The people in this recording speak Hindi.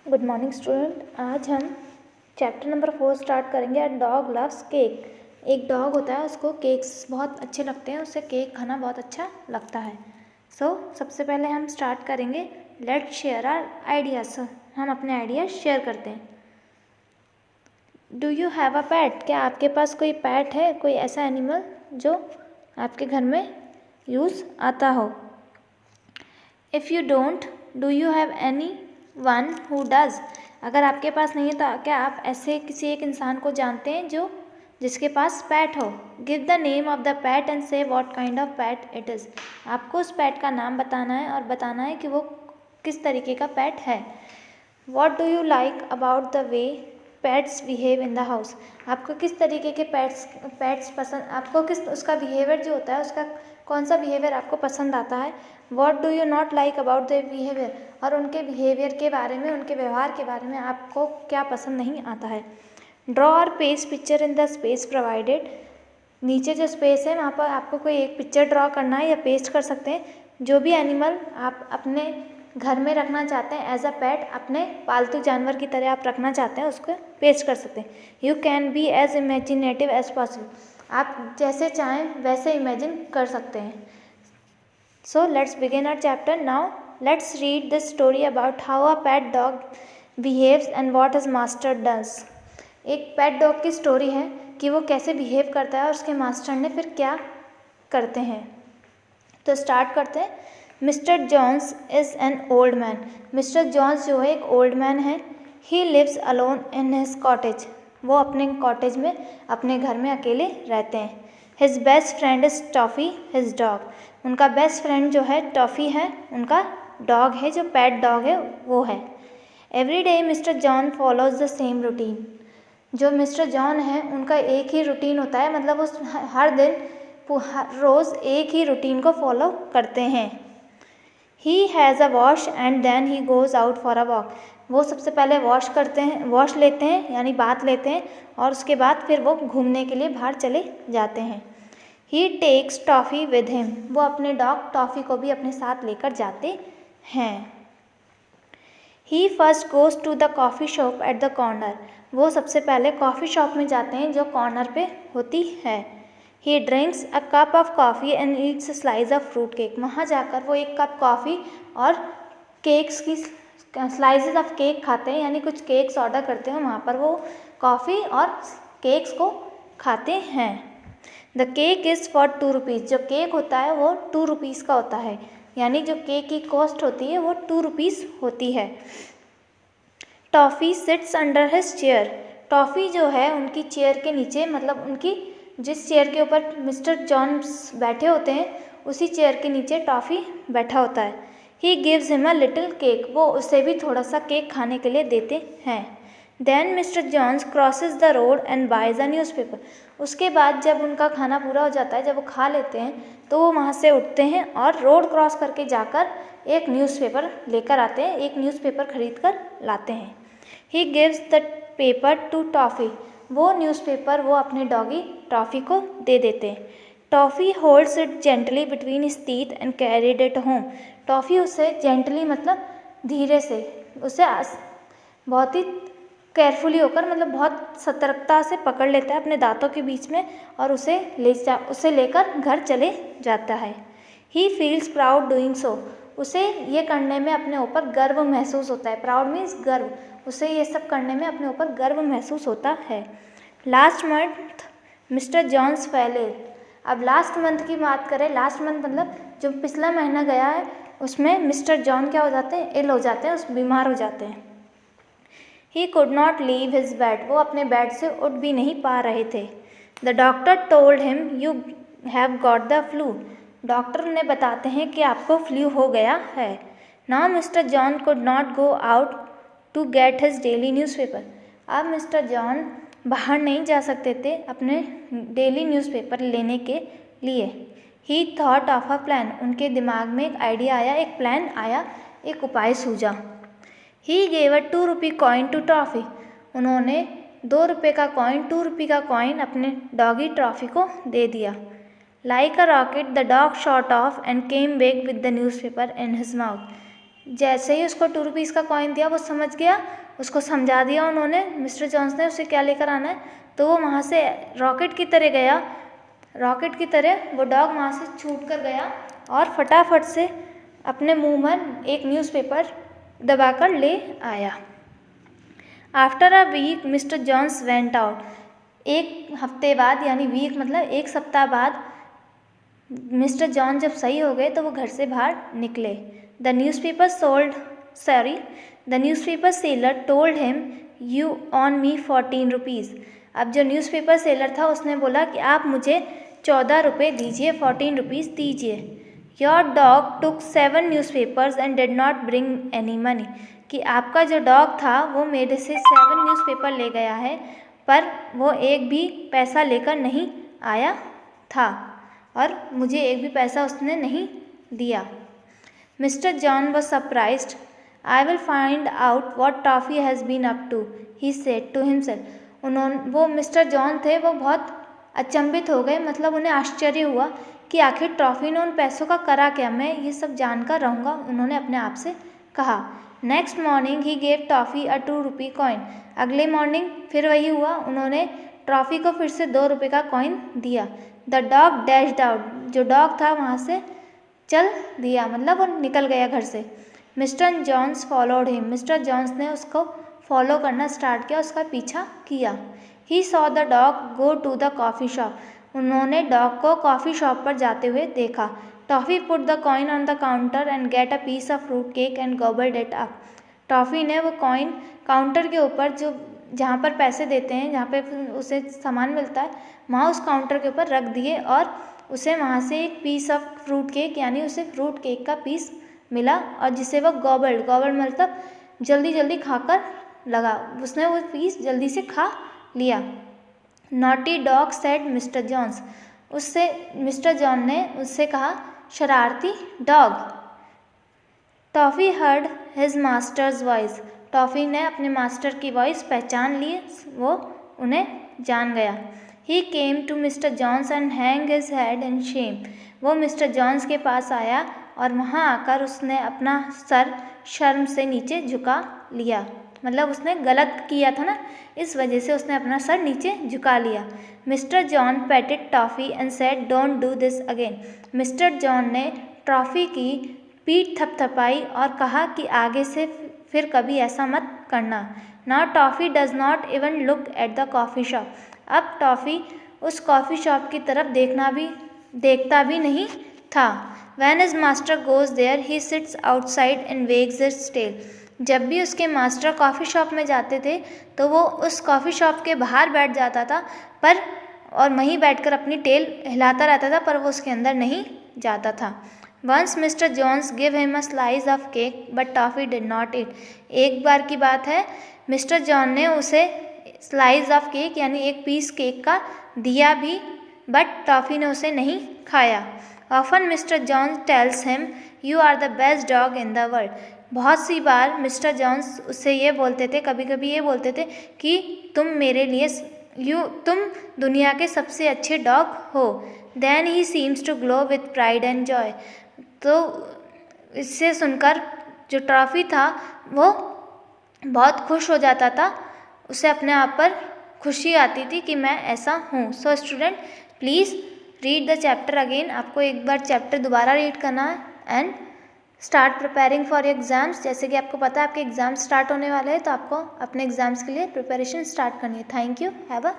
Good morning student. आज हम चैप्टर नंबर 4 स्टार्ट करेंगे। A dog loves cake. एक डॉग होता है, उसको केक्स बहुत अच्छे लगते हैं, उसे केक खाना बहुत अच्छा लगता है। सबसे पहले हम स्टार्ट करेंगे लेट्स शेयर आवर आइडियाज़। हम अपने आइडियाज़ शेयर करते हैं। Do you have a PAT? क्या आपके पास कोई पैट है, कोई ऐसा एनिमल जो आपके घर में यूज़ आता हो? If you don't, do you have any one who does? अगर आपके पास नहीं है तो क्या आप ऐसे किसी एक इंसान को जानते हैं जो जिसके पास पैट हो? Give the name of the pet and say what kind of pet it is. आपको उस पैट का नाम बताना है और बताना है कि वो किस तरीके का पैट है। What do you like about the way pets behave in the house? आपको किस तरीके के पैट्स पसंद, आपको किस उसका बिहेवियर जो होता है, उसका कौन सा बिहेवियर आपको पसंद आता है? What do you not like about the behaviour? और उनके बिहेवियर के बारे में, उनके व्यवहार के बारे में आपको क्या पसंद नहीं आता है। ड्रॉ और paste picture in the space provided. नीचे जो स्पेस है वहाँ पर आपको कोई एक पिक्चर ड्रॉ करना है या पेस्ट कर सकते हैं। जो भी एनिमल आप अपने घर में रखना चाहते हैं एज अ पेट, अपने पालतू जानवर की तरह आप रखना चाहते हैं, उसको पेस्ट कर सकते हैं। You can be as imaginative as possible. आप जैसे चाहें वैसे इमेजिन कर सकते हैं। So let's begin our chapter now. Let's read the story about how a pet dog behaves and what his master does. एक पेट डॉग की स्टोरी है कि वो कैसे बिहेव करता है और उसके मास्टर ने फिर क्या करते हैं। तो स्टार्ट करते हैं। Mister Johns is an old man. Mister Johns जो है एक ओल्ड मैन है। He lives alone in his cottage. वो अपने कॉटेज में, अपने घर में अकेले रहते हैं। His best friend is toffee, his dog. उनका बेस्ट फ्रेंड जो है टॉफ़ी है, उनका डॉग है, जो पेट डॉग है वो है। Every day mister John follows the same routine. जो मिस्टर जॉन है उनका एक ही रूटीन होता है, मतलब उस हर दिन रोज़ एक ही रूटीन को फॉलो करते हैं। He has a wash and then he goes out for a walk. वो सबसे पहले वॉश करते हैं, वॉश लेते हैं यानी बाथ लेते हैं, और उसके बाद फिर वो घूमने के लिए बाहर चले जाते हैं। ही टेक्स टॉफ़ी विद हिम। वो अपने डॉग टॉफ़ी को भी अपने साथ लेकर जाते हैं। He first goes to the coffee shop at the corner. वो सबसे पहले कॉफ़ी शॉप में जाते हैं जो कॉर्नर पे होती है। ही drinks a cup of coffee and Yeats slice of fruit cake. वहाँ जाकर वो एक कप कॉफ़ी और केक्स की स्लाइसेस ऑफ केक खाते हैं, यानी कुछ केक्स ऑर्डर करते हैं, वहाँ पर वो कॉफ़ी और केक्स को खाते हैं। The cake is for 2 rupees. जो केक होता है वो 2 रुपीज़ का होता है, यानी जो केक की कॉस्ट होती है वो 2 रुपीज़ होती है। Toffee sits under his chair. Toffee जो है उनकी चेयर के नीचे, मतलब उनकी जिस चेयर के ऊपर मिस्टर जॉन्स बैठे होते हैं उसी चेयर के नीचे टॉफ़ी बैठा होता है। He gives him a little cake. वो उसे भी थोड़ा सा केक खाने के लिए देते हैं। Then mister Johns crosses the road and buys a newspaper. उसके बाद जब उनका खाना पूरा हो जाता है, जब वो खा लेते हैं, तो वो वहाँ से उठते हैं और रोड क्रॉस करके जाकर एक न्यूज़पेपर लेकर आते हैं, एक न्यूज़पेपर खरीद कर लाते हैं। He gives the paper two toffee. वो न्यूज़पेपर वो अपने डॉगी टॉफ़ी को दे देते हैं। Toffee holds it gently between his teeth and carried it home. Toffee उसे जेंटली मतलब धीरे से, उसे बहुत ही केयरफुली होकर, मतलब बहुत सतर्कता से पकड़ लेता है अपने दांतों के बीच में और उसे लेकर घर चले जाता है। He feels proud doing so. उसे ये करने में अपने ऊपर गर्व महसूस होता है। प्राउड मीन्स गर्व। उसे ये सब करने में अपने ऊपर गर्व महसूस होता है। Last month mister Johns fell ill. अब लास्ट मंथ की बात करें, लास्ट मंथ मतलब जो पिछला महीना गया है उसमें मिस्टर जॉन क्या हो जाते हैं, इल हो जाते हैं, उस बीमार हो जाते हैं। He could not leave his bed. वो अपने बेड से उठ भी नहीं पा रहे थे। The doctor told him you have got the flu. Doctor ने बताते हैं कि आपको फ्लू हो गया है। Now mister John could not go out to get his daily newspaper. अब मिस्टर जॉन बाहर नहीं जा सकते थे अपने डेली न्यूज़पेपर लेने के लिए। ही थॉट ऑफ अ प्लान। उनके दिमाग में एक आइडिया आया, एक प्लान आया, एक उपाय सूझा। He gave a 2 rupee coin to Toffee. उन्होंने 2 रुपये का कॉइन, 2 रुपी का कॉइन अपने डॉगी टॉफ़ी को दे दिया। Like a rocket the dog shot of and came back with the newspaper in his mouth. जैसे ही उसको 2 रुपीज़ का कॉइन दिया वो समझ गया, उसको समझा दिया उन्होंने मिस्टर जॉन्स ने उसे क्या लेकर आना है, तो वो वहाँ से रॉकेट की तरह गया, रॉकेट की तरह वो डॉग वहाँ से छूट कर गया और फटाफट से अपने मुंह में एक न्यूज़पेपर दबाकर ले आया। After a week mister Johns went out. एक हफ्ते बाद, यानी वीक मतलब एक सप्ताह बाद, मिस्टर जॉन जब सही हो गए तो वो घर से बाहर निकले। The newspaper seller told him you on me 14 rupees. अब जो न्यूज़पेपर सेलर था उसने बोला कि आप मुझे 14 रुपये दीजिए, 14 रुपीज़ दीजिए। Your dog took 7 newspapers and did not bring any money. कि आपका जो डॉग था वो मेरे से 7 न्यूज़पेपर ले गया है, पर वो एक भी पैसा लेकर नहीं आया था और मुझे एक भी पैसा उसने नहीं दिया। Mister John was surprised. I will find out what Toffee has been up to, he said to himself. वो मिस्टर जॉन थे, वो बहुत अचंभित हो गए, मतलब उन्हें आश्चर्य हुआ कि आखिर टॉफ़ी ने उन पैसों का करा क्या, मैं ये सब जानकर रहूँगा, उन्होंने अपने आप से कहा। Next morning he gave toffee a 2 rupee coin. अगले मॉर्निंग फिर वही हुआ, उन्होंने टॉफ़ी को फिर से 2 रुपये का कॉइन दिया। The dog dashed out. जो डॉग था वहाँ से चल दिया, मतलब वो निकल गया घर से। Mister Johns followed him. Mister Johns ने उसको फॉलो करना स्टार्ट किया, उसका पीछा किया। He saw the dog go to the coffee shop. उन्होंने डॉग को कॉफ़ी शॉप पर जाते हुए देखा। Toffee put the coin on the counter and get a piece of fruit cake and gobbled it up. Toffee ने वो कॉइन काउंटर के ऊपर, जो जहाँ पर पैसे देते हैं, जहाँ पे उसे सामान मिलता है, वहाँ उस काउंटर के ऊपर रख दिए और उसे वहाँ से एक पीस ऑफ फ्रूट केक, यानी उसे फ्रूट केक का पीस मिला और जिसे वह गॉबल्ड मतलब जल्दी जल्दी खाकर लगा, उसने वो पीस जल्दी से खा लिया। Naughty dog said mister Johns. उससे मिस्टर जॉन ने उससे कहा, शरारती dog. Toffee heard his master's voice. Toffee ने अपने मास्टर की वॉइस पहचान ली, वो उन्हें जान गया। He came to Mr Jones and hang his head in shame. वो मिस्टर जॉन्स के पास आया और वहाँ आकर उसने अपना सर शर्म से नीचे झुका लिया, मतलब उसने गलत किया था ना, इस वजह से उसने अपना सर नीचे झुका लिया। Mr John patted Toffee and said don't do this again. Mr John ने टॉफ़ी की पीठ थपथपाई और कहा कि आगे से फिर कभी ऐसा मत करना। Now toffee does not even look at the coffee shop. अब टॉफ़ी उस कॉफ़ी शॉप की तरफ देखता भी नहीं था। When his master goes there, he sits outside and wags his tail. जब भी उसके मास्टर कॉफ़ी शॉप में जाते थे तो वो उस कॉफ़ी शॉप के बाहर बैठ जाता था, पर और वहीं बैठकर अपनी टेल हिलाता रहता था, पर वो उसके अंदर नहीं जाता था। Once Mr. Jones gave him a slice of cake, but Toffee did not eat. एक बार की बात है, मिस्टर जॉन ने उसे स्लाइस ऑफ केक यानी एक पीस केक का दिया भी, बट टॉफ़ी ने उसे नहीं खाया। Often Mr. Jones tells him, "You are the best dog in the world." बहुत सी बार मिस्टर जॉन्स उससे ये बोलते थे, कभी कभी ये बोलते थे कि तुम दुनिया के सबसे अच्छे डॉग हो। Then he seems to glow with pride and joy. तो इससे सुनकर जो टॉफ़ी था वो बहुत खुश हो जाता था, उसे अपने आप पर खुशी आती थी कि मैं ऐसा हूँ। So student, please read the chapter again. आपको एक बार चैप्टर दोबारा रीड करना है and start preparing for exams. जैसे कि आपको पता है आपके एग्ज़ाम्स स्टार्ट होने वाले हैं, तो आपको अपने एग्ज़ाम्स के लिए प्रिपरेशन स्टार्ट करनी है। Thank you. Have a